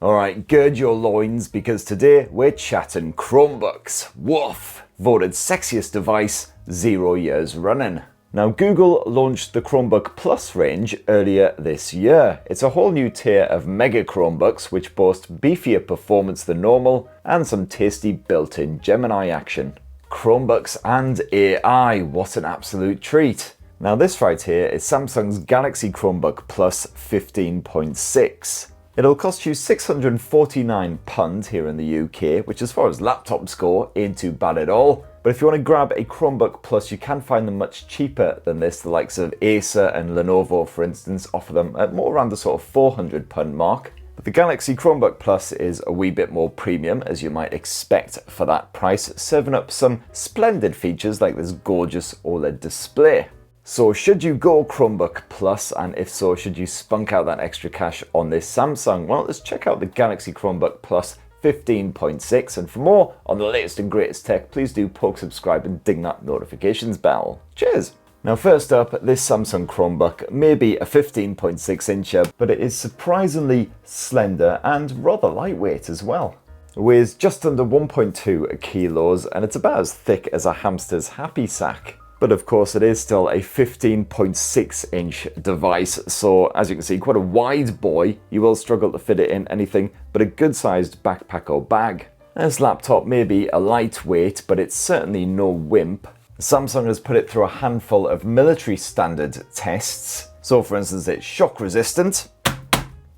Alright, gird your loins because today we're chatting Chromebooks. Woof! Voted sexiest device 0 years running. Now, Google launched the Chromebook Plus range earlier this year. It's a whole new tier of mega Chromebooks which boast beefier performance than normal and some tasty built-in Gemini action. Chromebooks and AI, what an absolute treat. Now this right here is Samsung's Galaxy Chromebook Plus 15.6. It'll cost you £649 here in the UK, which as far as laptops go, ain't too bad at all. But if you want to grab a Chromebook Plus, you can find them much cheaper than this. The likes of Acer and Lenovo, for instance, offer them at more around the sort of £400 mark. But the Galaxy Chromebook Plus is a wee bit more premium, as you might expect for that price, serving up some splendid features like this gorgeous OLED display. So should you go Chromebook Plus, and if so, should you spunk out that extra cash on this Samsung? Well, let's check out the Galaxy Chromebook Plus 15.6, and for more on the latest and greatest tech, please do poke subscribe and ding that notifications bell. Cheers! Now first up, this Samsung Chromebook may be a 15.6 incher, but it is surprisingly slender and rather lightweight as well. It weighs just under 1.2 kilos, and it's about as thick as a hamster's happy sack. But of course it is still a 15.6 inch device, so as you can see, quite a wide boy. You will struggle to fit it in anything but a good sized backpack or bag. This laptop may be a lightweight, but it's certainly no wimp. Samsung has put it through a handful of military standard tests. So for instance, it's shock resistant.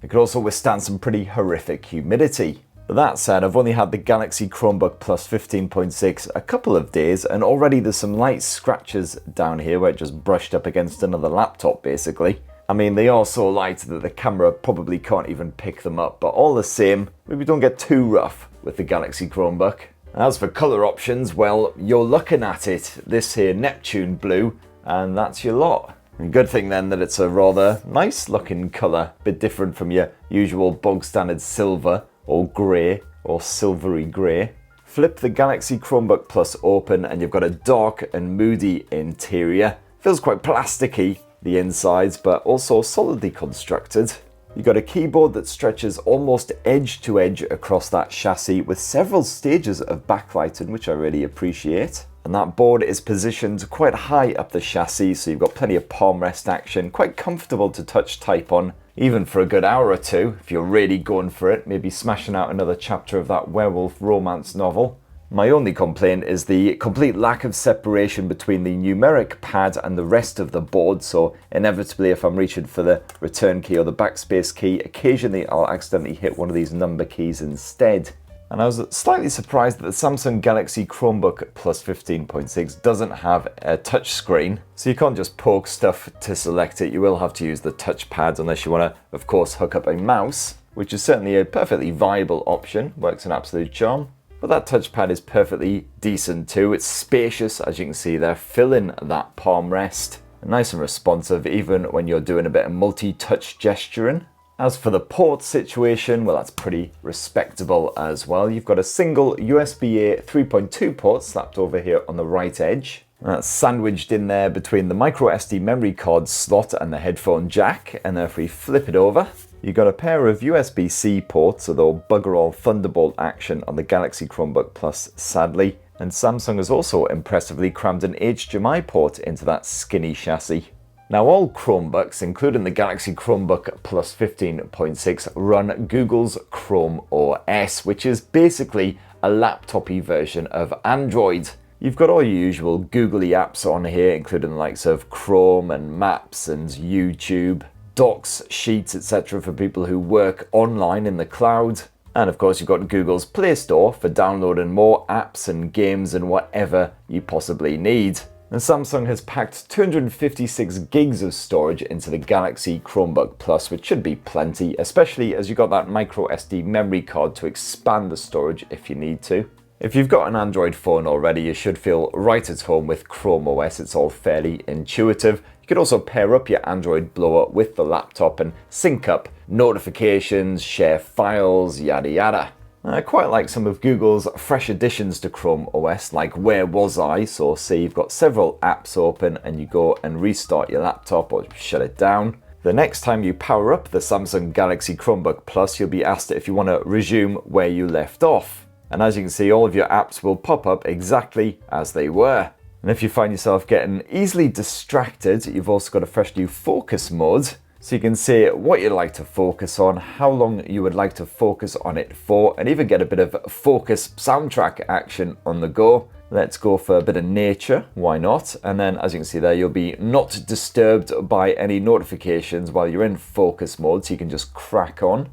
It could also withstand some pretty horrific humidity. That said, I've only had the Galaxy Chromebook Plus 15.6 a couple of days, and already there's some light scratches down here where it just brushed up against another laptop basically. I mean, they are so light that the camera probably can't even pick them up, but all the same, maybe don't get too rough with the Galaxy Chromebook. As for colour options, well, you're looking at it. This here Neptune blue, and that's your lot. And good thing then that it's a rather nice looking colour, a bit different from your usual bog standard silver or grey, or silvery grey. Flip the Galaxy Chromebook Plus open and you've got a dark and moody interior. Feels quite plasticky, the insides, but also solidly constructed. You've got a keyboard that stretches almost edge to edge across that chassis with several stages of backlighting, which I really appreciate. And that board is positioned quite high up the chassis, so you've got plenty of palm rest action, quite comfortable to touch type on, even for a good hour or two, if you're really going for it, maybe smashing out another chapter of that werewolf romance novel. My only complaint is the complete lack of separation between the numeric pad and the rest of the board, so inevitably if I'm reaching for the return key or the backspace key, occasionally I'll accidentally hit one of these number keys instead. And I was slightly surprised that the Samsung Galaxy Chromebook Plus 15.6 doesn't have a touch screen, so you can't just poke stuff to select it. You will have to use the touchpad unless you want to, of course, hook up a mouse, which is certainly a perfectly viable option, works an absolute charm. But that touchpad is perfectly decent too. It's spacious, as you can see there, filling that palm rest. Nice and responsive even when you're doing a bit of multi-touch gesturing. As for the port situation, well, that's pretty respectable as well. You've got a single USB-A 3.2 port slapped over here on the right edge. That's sandwiched in there between the micro SD memory card slot and the headphone jack. And then if we flip it over, you've got a pair of USB-C ports, although bugger all Thunderbolt action on the Galaxy Chromebook Plus, sadly. And Samsung has also impressively crammed an HDMI port into that skinny chassis. Now all Chromebooks, including the Galaxy Chromebook Plus 15.6, run Google's Chrome OS, which is basically a laptop-y version of Android. You've got all your usual googly apps on here, including the likes of Chrome and Maps and YouTube, Docs, Sheets, etc. for people who work online in the cloud. And of course you've got Google's Play Store for downloading more apps and games and whatever you possibly need. And Samsung has packed 256 gigs of storage into the Galaxy Chromebook Plus, which should be plenty, especially as you've got that micro SD memory card to expand the storage if you need to. If you've got an Android phone already, you should feel right at home with Chrome OS. It's all fairly intuitive. You could also pair up your Android blower with the laptop and sync up notifications, share files, yada yada. I quite like some of Google's fresh additions to Chrome OS, like Where Was I? So say you've got several apps open and you go and restart your laptop or shut it down. The next time you power up the Samsung Galaxy Chromebook Plus, you'll be asked if you want to resume where you left off. And as you can see, all of your apps will pop up exactly as they were. And if you find yourself getting easily distracted, you've also got a fresh new focus mode. So you can see what you'd like to focus on, how long you would like to focus on it for, and even get a bit of focus soundtrack action on the go. Let's go for a bit of nature, why not? And then as you can see there, you'll be not disturbed by any notifications while you're in focus mode, so you can just crack on.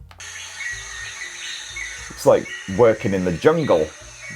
It's like working in the jungle,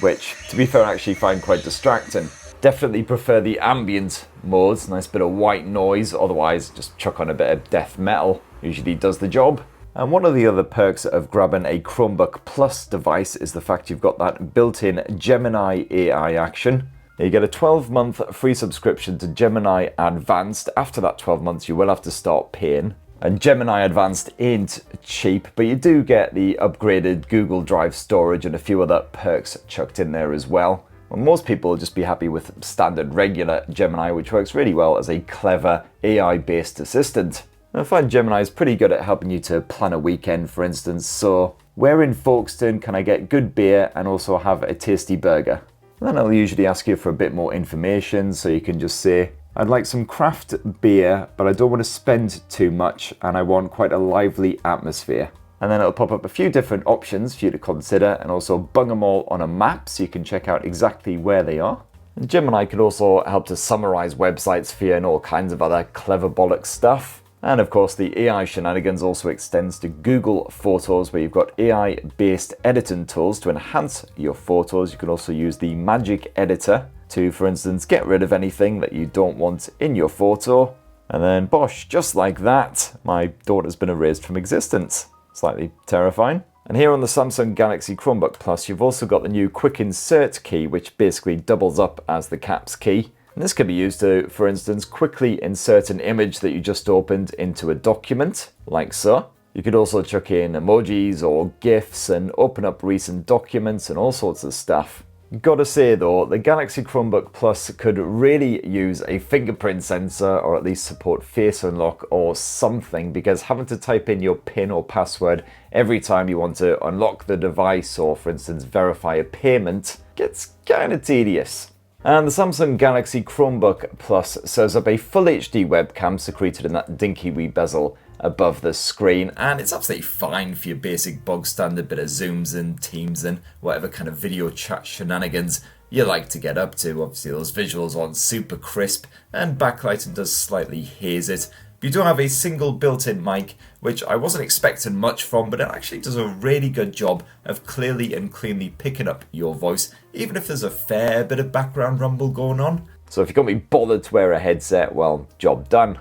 which to be fair I actually find quite distracting. Definitely prefer the ambient modes, nice bit of white noise, otherwise just chuck on a bit of death metal, usually does the job. And one of the other perks of grabbing a Chromebook Plus device is the fact you've got that built-in Gemini AI action. You get a 12-month free subscription to Gemini Advanced. After that 12 months, you will have to start paying. And Gemini Advanced ain't cheap, but you do get the upgraded Google Drive storage and a few other perks chucked in there as well. Well, most people will just be happy with standard regular Gemini, which works really well as a clever AI-based assistant. I find Gemini is pretty good at helping you to plan a weekend, for instance. So, where in Folkestone can I get good beer and also have a tasty burger? Then I'll usually ask you for a bit more information, so you can just say, I'd like some craft beer, but I don't want to spend too much and I want quite a lively atmosphere. And then it'll pop up a few different options for you to consider and also bung them all on a map so you can check out exactly where they are. And Gemini can also help to summarize websites for you and all kinds of other clever bollocks stuff. And of course, the AI shenanigans also extends to Google Photos, where you've got AI-based editing tools to enhance your photos. You can also use the Magic Editor to, for instance, get rid of anything that you don't want in your photo. And then, bosh, just like that, my daughter's been erased from existence. Slightly terrifying. And here on the Samsung Galaxy Chromebook Plus, you've also got the new Quick Insert key, which basically doubles up as the caps key. And this can be used to, for instance, quickly insert an image that you just opened into a document, like so. You could also chuck in emojis or GIFs and open up recent documents and all sorts of stuff. Gotta say though, the Galaxy Chromebook Plus could really use a fingerprint sensor or at least support face unlock or something, because having to type in your PIN or password every time you want to unlock the device or, for instance, verify a payment gets kinda tedious. And the Samsung Galaxy Chromebook Plus serves up a full HD webcam secreted in that dinky wee bezel above the screen, and it's absolutely fine for your basic bog standard bit of zooms and teams and whatever kind of video chat shenanigans you like to get up to. Obviously those visuals aren't super crisp and backlighting does slightly haze it. But you do have a single built-in mic, which I wasn't expecting much from, but it actually does a really good job of clearly and cleanly picking up your voice, even if there's a fair bit of background rumble going on. So if you can't be bothered to wear a headset, well, job done.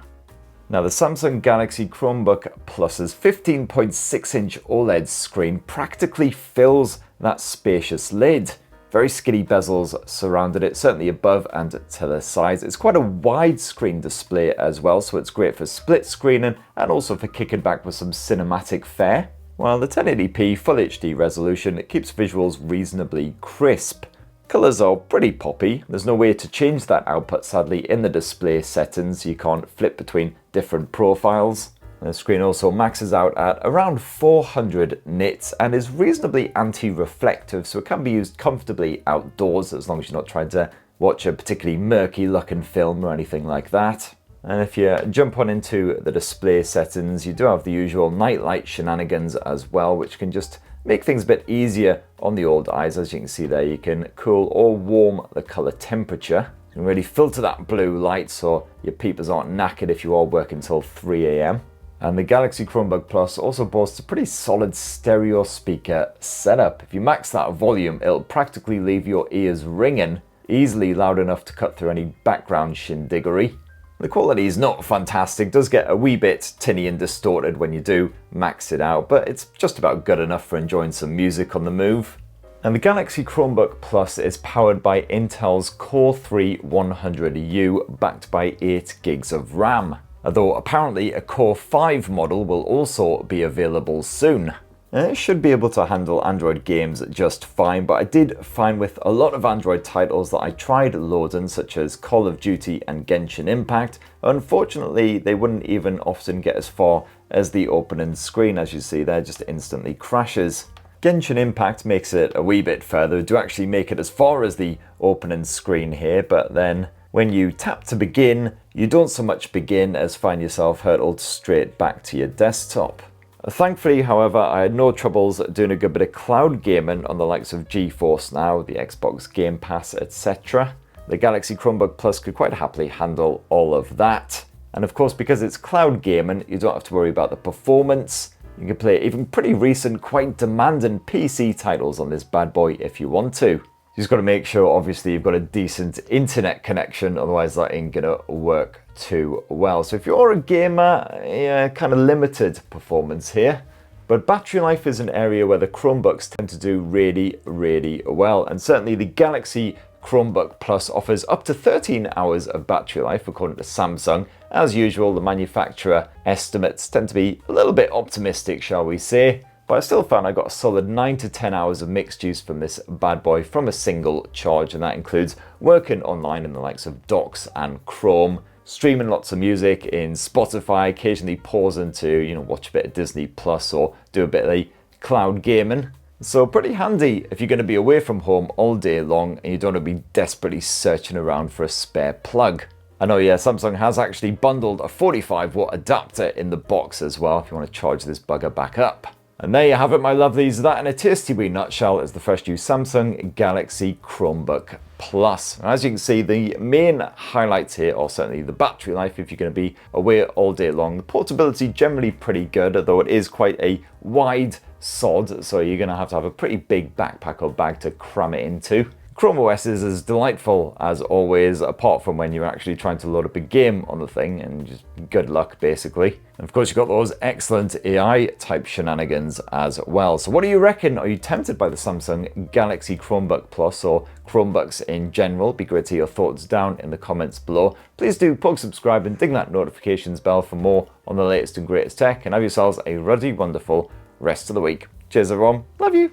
Now the Samsung Galaxy Chromebook Plus's 15.6-inch OLED screen practically fills that spacious lid. Very skinny bezels surrounded it, certainly above and to the sides. It's quite a wide screen display as well, so it's great for split screening and also for kicking back with some cinematic fare. While the 1080p Full HD resolution keeps visuals reasonably crisp. Colours are pretty poppy. There's no way to change that output sadly in the display settings. You can't flip between different profiles. The screen also maxes out at around 400 nits and is reasonably anti-reflective, so it can be used comfortably outdoors as long as you're not trying to watch a particularly murky looking film or anything like that. And if you jump on into the display settings, you do have the usual nightlight shenanigans as well, which can just make things a bit easier on the old eyes. As you can see there, you can cool or warm the color temperature. You can really filter that blue light so your peepers aren't knackered if you are working till 3 AM. And the Galaxy Chromebook Plus also boasts a pretty solid stereo speaker setup. If you max that volume, it'll practically leave your ears ringing, easily loud enough to cut through any background shindiggery. The quality is not fantastic, does get a wee bit tinny and distorted when you do max it out, but it's just about good enough for enjoying some music on the move. And the Galaxy Chromebook Plus is powered by Intel's Core 3 100U, backed by 8 gigs of RAM. Although apparently a Core 5 model will also be available soon. It should be able to handle Android games just fine, but I did find with a lot of Android titles that I tried loading, such as Call of Duty and Genshin Impact, unfortunately they wouldn't even often get as far as the opening screen. As you see there, just instantly crashes. Genshin Impact makes it a wee bit further, do actually make it as far as the opening screen here, but then when you tap to begin, you don't so much begin as find yourself hurtled straight back to your desktop. Thankfully, however, I had no troubles doing a good bit of cloud gaming on the likes of GeForce Now, the Xbox Game Pass, etc. The Galaxy Chromebook Plus could quite happily handle all of that. And of course, because it's cloud gaming, you don't have to worry about the performance. You can play even pretty recent, quite demanding PC titles on this bad boy if you want to. You just got to make sure, obviously, you've got a decent internet connection, otherwise that ain't gonna work too well. So if you're a gamer, yeah, kind of limited performance here. But battery life is an area where the Chromebooks tend to do really, really well. And certainly the Galaxy Chromebook Plus offers up to 13 hours of battery life, according to Samsung. As usual, the manufacturer estimates tend to be a little bit optimistic, shall we say. But I still found I got a solid 9 to 10 hours of mixed use from this bad boy from a single charge, and that includes working online in the likes of Docs and Chrome, streaming lots of music in Spotify, occasionally pausing to, watch a bit of Disney Plus or do a bit of the cloud gaming. So pretty handy if you're going to be away from home all day long and you don't want to be desperately searching around for a spare plug. I know, yeah, Samsung has actually bundled a 45 watt adapter in the box as well if you want to charge this bugger back up. And there you have it, my lovelies. That in a tasty wee nutshell is the fresh new Samsung Galaxy Chromebook Plus. As you can see, the main highlights here are certainly the battery life if you're going to be away all day long. The portability generally pretty good, although it is quite a wide sod, so you're going to have a pretty big backpack or bag to cram it into. Chrome OS is as delightful as always, apart from when you're actually trying to load up a game on the thing, and just good luck basically. And of course you've got those excellent AI type shenanigans as well. So what do you reckon? Are you tempted by the Samsung Galaxy Chromebook Plus or Chromebooks in general? Be great to hear your thoughts down in the comments below. Please do poke subscribe and ding that notifications bell for more on the latest and greatest tech, and have yourselves a ruddy wonderful rest of the week. Cheers everyone, love you.